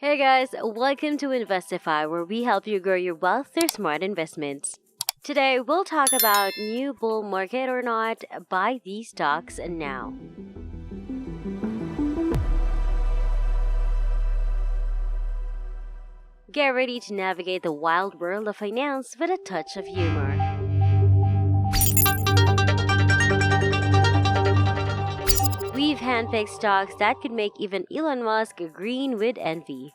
Hey guys, welcome to Investify, where we help you grow your wealth through smart investments. Today, we'll talk about new bull market or not, buy these stocks now. Get ready to navigate the wild world of finance with a touch of humor. We've handpicked stocks that could make even Elon Musk green with envy.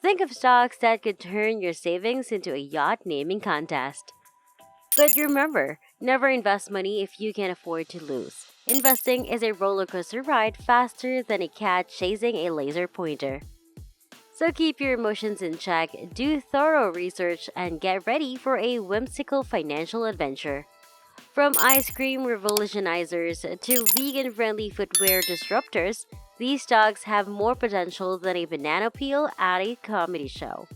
Think of stocks that could turn your savings into a yacht naming contest. But remember, never invest money if you can afford to lose. Investing is a roller coaster ride faster than a cat chasing a laser pointer. So keep your emotions in check, do thorough research, and get ready for a whimsical financial adventure. From ice cream revolutionizers to vegan-friendly footwear disruptors, these stocks have more potential than a banana peel at a comedy show.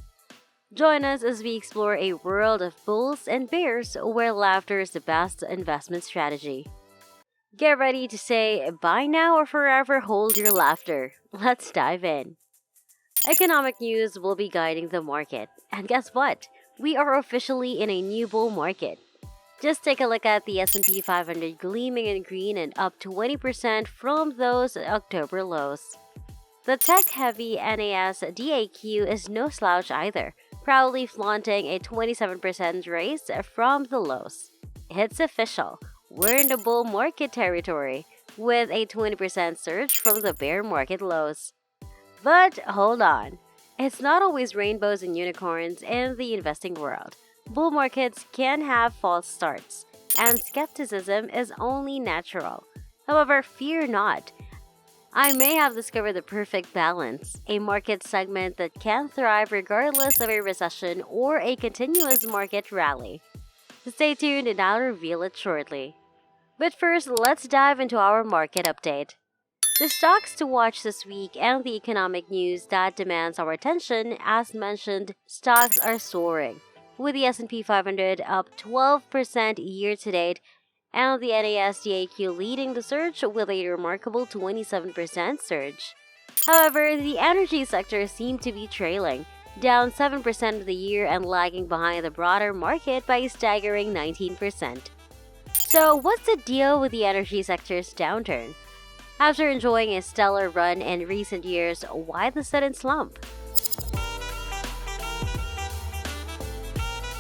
Join us as we explore a world of bulls and bears where laughter is the best investment strategy. Get ready to say buy now or forever hold your laughter. Let's dive in. Economic news will be guiding the market. And guess what? We are officially in a new bull market. Just take a look at the S&P 500 gleaming in green and up 20% from those October lows. The tech-heavy NASDAQ is no slouch either, proudly flaunting a 27% raise from the lows. It's official. We're in the bull market territory, with a 20% surge from the bear market lows. But hold on. It's not always rainbows and unicorns in the investing world. Bull markets can have false starts, and skepticism is only natural. However, fear not. I may have discovered the perfect balance, a market segment that can thrive regardless of a recession or a continuous market rally. Stay tuned and I'll reveal it shortly. But first, let's dive into our market update. The stocks to watch this week and the economic news that demands our attention, as mentioned, stocks are soaring, with the S&P 500 up 12% year-to-date and the NASDAQ leading the surge with a remarkable 27% surge. However, the energy sector seemed to be trailing, down 7% of the year and lagging behind the broader market by a staggering 19%. So what's the deal with the energy sector's downturn? After enjoying a stellar run in recent years, why the sudden slump?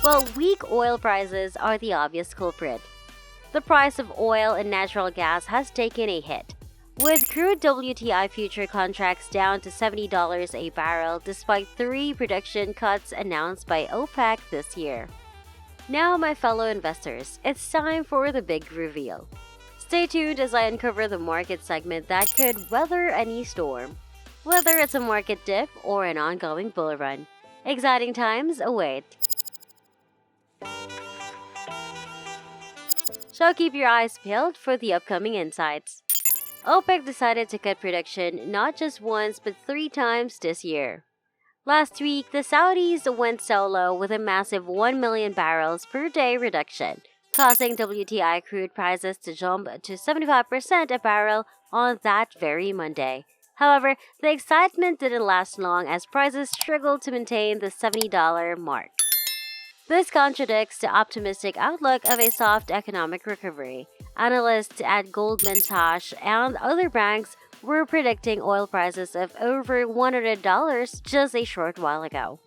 Well, weak oil prices are the obvious culprit. The price of oil and natural gas has taken a hit, with crude WTI future contracts down to $70 a barrel despite 3 production cuts announced by OPEC this year. Now, my fellow investors, it's time for the big reveal. Stay tuned as I uncover the market segment that could weather any storm, whether it's a market dip or an ongoing bull run. Exciting times await. So keep your eyes peeled for the upcoming insights. OPEC decided to cut production not just once but 3 times this year. Last week, the Saudis went solo with a massive 1 million barrels per day reduction, causing WTI crude prices to jump to 75% a barrel on that very Monday. However, the excitement didn't last long as prices struggled to maintain the $70 mark. This contradicts the optimistic outlook of a soft economic recovery. Analysts at Goldman Sachs and other banks were predicting oil prices of over $100 just a short while ago.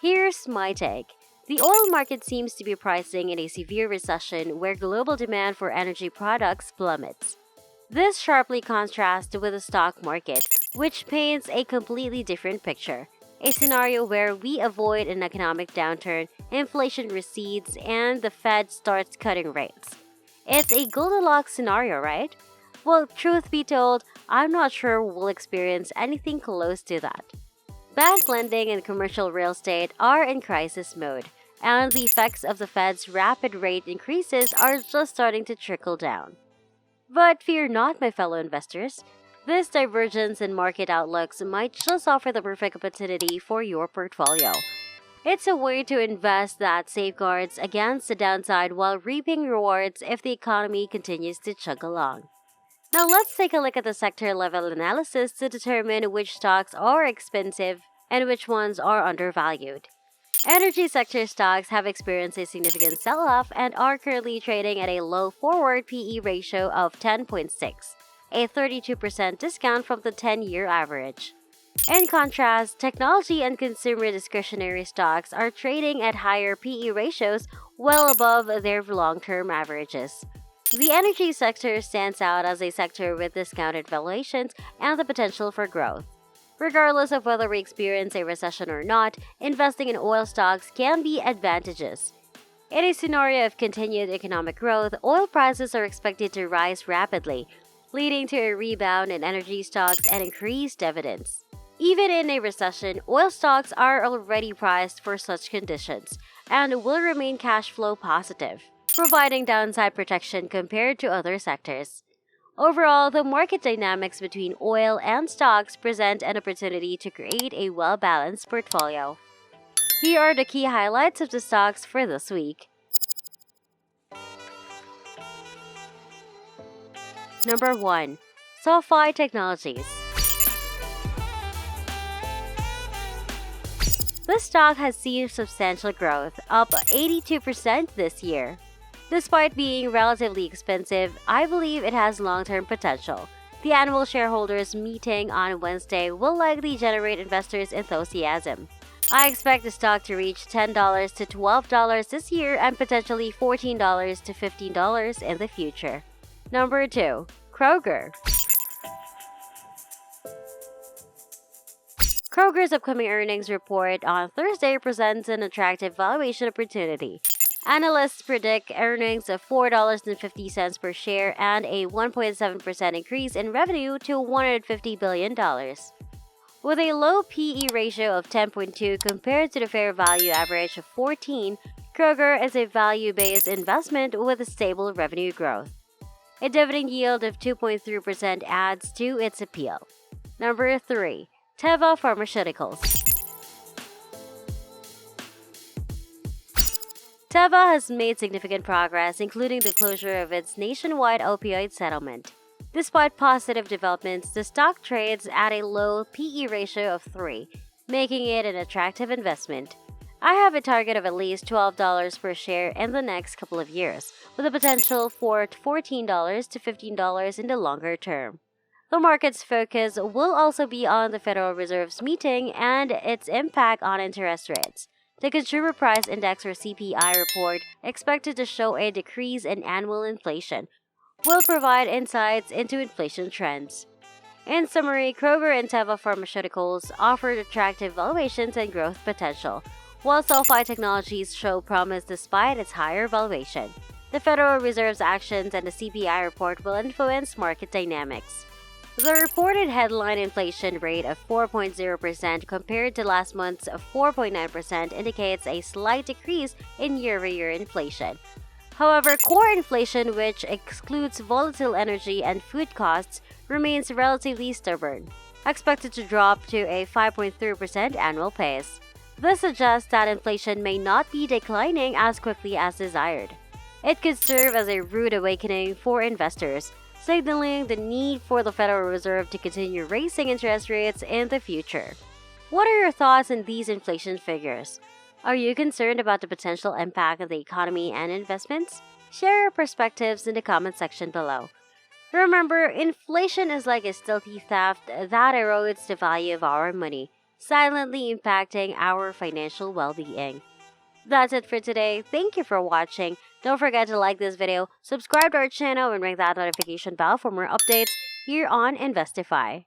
Here's my take. The oil market seems to be pricing in a severe recession where global demand for energy products plummets. This sharply contrasts with the stock market, which paints a completely different picture. A scenario where we avoid an economic downturn, inflation recedes, and the Fed starts cutting rates. It's a Goldilocks scenario, right? Well, truth be told, I'm not sure we'll experience anything close to that. Bank lending and commercial real estate are in crisis mode, and the effects of the Fed's rapid rate increases are just starting to trickle down. But fear not, my fellow investors. This divergence in market outlooks might just offer the perfect opportunity for your portfolio. It's a way to invest that safeguards against the downside while reaping rewards if the economy continues to chug along. Now let's take a look at the sector-level analysis to determine which stocks are expensive and which ones are undervalued. Energy sector stocks have experienced a significant sell-off and are currently trading at a low forward PE ratio of 10.6, a 32% discount from the 10-year average. In contrast, technology and consumer discretionary stocks are trading at higher PE ratios well above their long-term averages. The energy sector stands out as a sector with discounted valuations and the potential for growth. Regardless of whether we experience a recession or not, investing in oil stocks can be advantageous. In a scenario of continued economic growth, oil prices are expected to rise rapidly, leading to a rebound in energy stocks and increased dividends. Even in a recession, oil stocks are already priced for such conditions and will remain cash flow positive, providing downside protection compared to other sectors. Overall, the market dynamics between oil and stocks present an opportunity to create a well-balanced portfolio. Here are the key highlights of the stocks for this week. Number 1. SoFi Technologies. This stock has seen substantial growth, up 82% this year. Despite being relatively expensive, I believe it has long-term potential. The annual shareholders meeting on Wednesday will likely generate investors' enthusiasm. I expect the stock to reach $10 to $12 this year and potentially $14 to $15 in the future. Number 2. Kroger. Kroger's upcoming earnings report on Thursday presents an attractive valuation opportunity. Analysts predict earnings of $4.50 per share and a 1.7% increase in revenue to $150 billion. With a low PE ratio of 10.2 compared to the fair value average of 14, Kroger is a value-based investment with a stable revenue growth. A dividend yield of 2.3% adds to its appeal. Number 3. Teva Pharmaceuticals. Teva has made significant progress, including the closure of its nationwide opioid settlement. Despite positive developments, the stock trades at a low PE ratio of 3, making it an attractive investment. I have a target of at least $12 per share in the next couple of years, with a potential for $14 to $15 in the longer term. The market's focus will also be on the Federal Reserve's meeting and its impact on interest rates. The Consumer Price Index or CPI report, expected to show a decrease in annual inflation, will provide insights into inflation trends. In summary, Kroger and Teva Pharmaceuticals offered attractive valuations and growth potential, while SoFi Technologies show promise despite its higher valuation. The Federal Reserve's actions and the CPI report will influence market dynamics. The reported headline inflation rate of 4.0% compared to last month's 4.9% indicates a slight decrease in year-over-year inflation. However, core inflation, which excludes volatile energy and food costs, remains relatively stubborn, expected to drop to a 5.3% annual pace. This suggests that inflation may not be declining as quickly as desired. It could serve as a rude awakening for investors, signaling the need for the Federal Reserve to continue raising interest rates in the future. What are your thoughts on these inflation figures? Are you concerned about the potential impact on the economy and investments? Share your perspectives in the comment section below. Remember, inflation is like a stealthy theft that erodes the value of our money, silently impacting our financial well-being. That's it for today. Thank you for watching. Don't forget to like this video, subscribe to our channel, and ring that notification bell for more updates here on Investify.